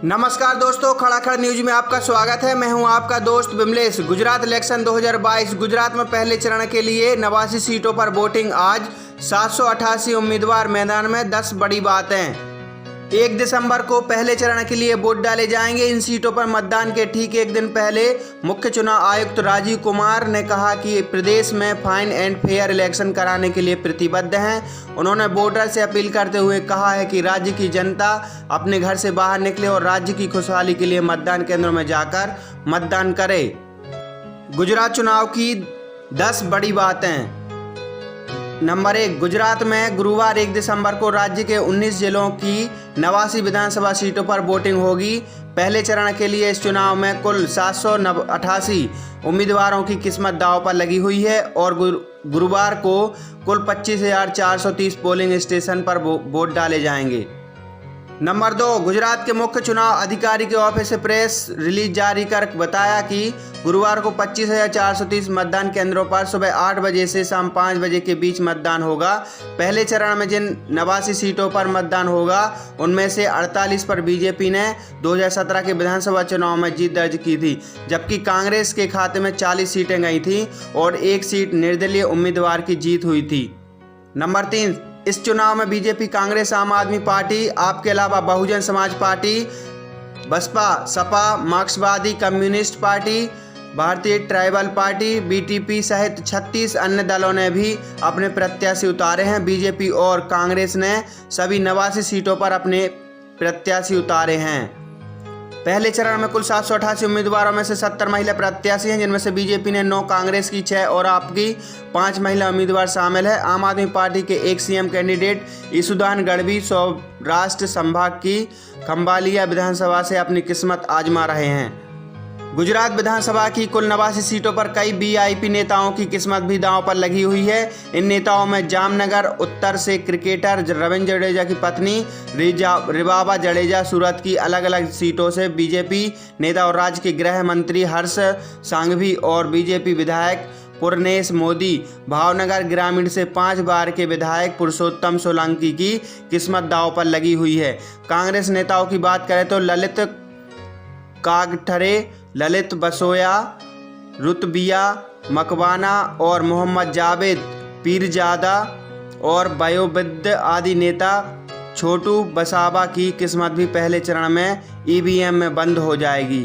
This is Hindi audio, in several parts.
नमस्कार दोस्तों, खड़ाखड़ न्यूज में आपका स्वागत है। मैं हूं आपका दोस्त बिमलेश। गुजरात इलेक्शन 2022 गुजरात में पहले चरण के लिए 89 सीटों पर वोटिंग आज 788 उम्मीदवार मैदान में। 10 बड़ी बातें। 1 दिसंबर को पहले चरण के लिए वोट डाले जाएंगे। इन सीटों पर मतदान के ठीक एक दिन पहले मुख्य चुनाव आयुक्त राजीव कुमार ने कहा कि प्रदेश में फाइन एंड फेयर इलेक्शन कराने के लिए प्रतिबद्ध हैं। उन्होंने वोटर से अपील करते हुए कहा है कि राज्य की जनता अपने घर से बाहर निकले और राज्य की खुशहाली के लिए मतदान केंद्रों में जाकर मतदान करे। गुजरात चुनाव की 10 बड़ी बातें। नंबर 1, गुजरात में गुरुवार 1 दिसंबर को राज्य के 19 जिलों की 89 विधानसभा सीटों पर वोटिंग होगी। पहले चरण के लिए इस चुनाव में कुल 788 उम्मीदवारों की किस्मत दांव पर लगी हुई है और गुरुवार को कुल 25,430 पोलिंग स्टेशन पर वोट डाले जाएंगे। नंबर 2, गुजरात के मुख्य चुनाव अधिकारी के ऑफिस से प्रेस रिलीज जारी कर बताया कि गुरुवार को 25,430 मतदान केंद्रों पर सुबह 8 बजे से शाम 5 बजे के बीच मतदान होगा। पहले चरण में जिन 89 सीटों पर मतदान होगा उनमें से 48 पर बीजेपी ने 2017 के विधानसभा चुनाव में जीत दर्ज की थी, जबकि कांग्रेस के खाते में 40 सीटें गई थीं और 1 सीट निर्दलीय उम्मीदवार की जीत हुई थी। नंबर 3, इस चुनाव में बीजेपी, कांग्रेस, आम आदमी पार्टी, आपके अलावा बहुजन समाज पार्टी, बसपा, सपा, मार्क्सवादी कम्युनिस्ट पार्टी, भारतीय ट्राइबल पार्टी, बीटीपी सहित 36 अन्य दलों ने भी अपने प्रत्याशी उतारे हैं। बीजेपी और कांग्रेस ने सभी 89 सीटों पर अपने प्रत्याशी उतारे हैं। पहले चरण में कुल 788 उम्मीदवारों में से 70 महिला प्रत्याशी हैं, जिनमें से बीजेपी ने 9, कांग्रेस की 6 और आपकी 5 महिला उम्मीदवार शामिल है। आम आदमी पार्टी के एक सीएम कैंडिडेट ईसुदान गढ़वी सौराष्ट्र संभाग की खंभालिया विधानसभा से अपनी किस्मत आजमा रहे हैं। गुजरात विधानसभा की कुल 89 सीटों पर कई वीआईपी नेताओं की किस्मत भी दांव पर लगी हुई है। इन नेताओं में जामनगर उत्तर से क्रिकेटर रविंद्र जडेजा की पत्नी रिबाबा जडेजा, सूरत की अलग अलग सीटों से बीजेपी नेता और राज्य के गृह मंत्री हर्ष सांघवी और बीजेपी विधायक पुरनेश मोदी, भावनगर ग्रामीण से 5 बार के विधायक पुरुषोत्तम सोलंकी की किस्मत दांव पर लगी हुई है। कांग्रेस नेताओं की बात करें तो ललित कागठरे, ललित बसोया, रुतबिया मकवाना और मोहम्मद जावेद पीरजादा और वयोवृद्ध आदि नेता छोटू बसाबा की किस्मत भी पहले चरण में ईवीएम में बंद हो जाएगी।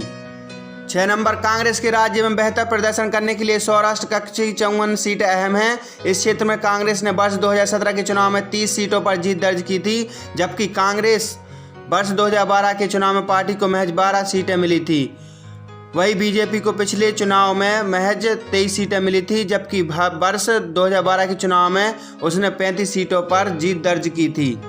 6 नंबर, कांग्रेस के राज्य में बेहतर प्रदर्शन करने के लिए सौराष्ट्र कक्ष 54 सीटें अहम हैं। इस क्षेत्र में कांग्रेस ने वर्ष 2017 के चुनाव में 30 सीटों पर जीत दर्ज की थी, जबकि कांग्रेस वर्ष 2012 के चुनाव में पार्टी को महज 12 सीटें मिली थी। वही बीजेपी को पिछले चुनाव में महज 23 सीटें मिली थी, जबकि वर्ष 2012 के चुनाव में उसने 35 सीटों पर जीत दर्ज की थी।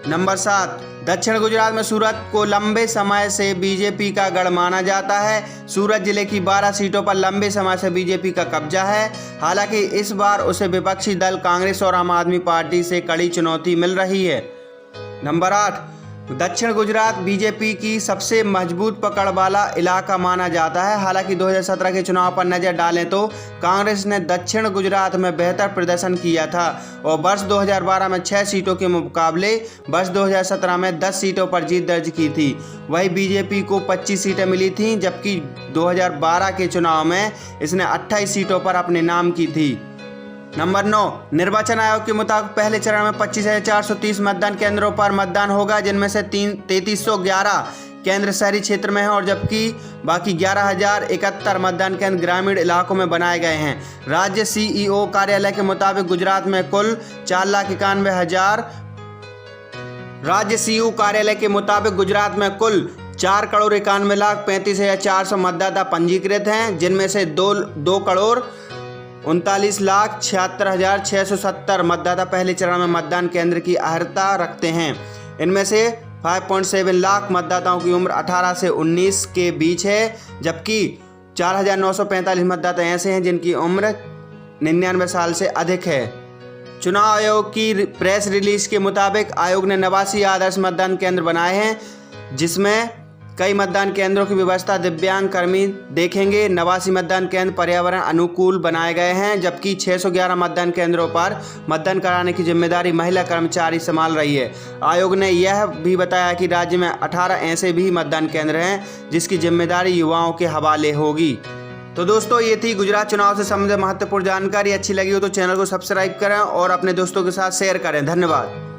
नंबर 7, दक्षिण गुजरात में सूरत को लंबे समय से बीजेपी का गढ़ माना जाता है। सूरत जिले की 12 सीटों पर लंबे समय से बीजेपी का कब्जा है। हालांकि इस बार उसे विपक्षी दल कांग्रेस और आम आदमी पार्टी से कड़ी चुनौती मिल रही है। नंबर 8, दक्षिण गुजरात बीजेपी की सबसे मजबूत पकड़ वाला इलाका माना जाता है। हालांकि 2017 के चुनाव पर नजर डालें तो कांग्रेस ने दक्षिण गुजरात में बेहतर प्रदर्शन किया था और वर्ष 2012 में 6 सीटों के मुकाबले वर्ष 2017 में 10 सीटों पर जीत दर्ज की थी। वही बीजेपी को 25 सीटें मिली थीं, जबकि 2012 के चुनाव में इसने 28 सीटों पर अपने नाम की थी। नंबर 9, निर्वाचन आयोग के मुताबिक पहले चरण में 25,430 मतदान केंद्रों पर मतदान होगा, जिनमें से 3311 केंद्र शहरी क्षेत्र में हैं और जबकि बाकी 11,071 मतदान केंद्र ग्रामीण इलाकों में बनाए गए हैं। राज्य सीईओ कार्यालय के मुताबिक गुजरात में कुल 4,91,000 राज्य सीईओ कार्यालय के मुताबिक गुजरात में कुल 4,91,35,400 मतदाता पंजीकृत हैं, जिनमें से 2,39,76,670 मतदाता पहले चरण में मतदान केंद्र की अर्हता रखते हैं। इनमें से 5.7 लाख मतदाताओं की उम्र 18 से 19 के बीच है, जबकि 4,945 मतदाता ऐसे हैं जिनकी उम्र 99 साल से अधिक है। चुनाव आयोग की प्रेस रिलीज के मुताबिक आयोग ने 89 आदर्श मतदान केंद्र बनाए हैं, जिसमें कई मतदान केंद्रों की व्यवस्था दिव्यांग कर्मी देखेंगे। 89 मतदान केंद्र पर्यावरण अनुकूल बनाए गए हैं, जबकि 611 मतदान केंद्रों पर मतदान कराने की जिम्मेदारी महिला कर्मचारी संभाल रही है। आयोग ने यह भी बताया कि राज्य में 18 ऐसे भी मतदान केंद्र हैं जिसकी जिम्मेदारी युवाओं के हवाले होगी। तो दोस्तों, ये थी गुजरात चुनाव से संबंधित महत्वपूर्ण जानकारी। अच्छी लगी हो तो चैनल को सब्सक्राइब करें और अपने दोस्तों के साथ शेयर करें। धन्यवाद।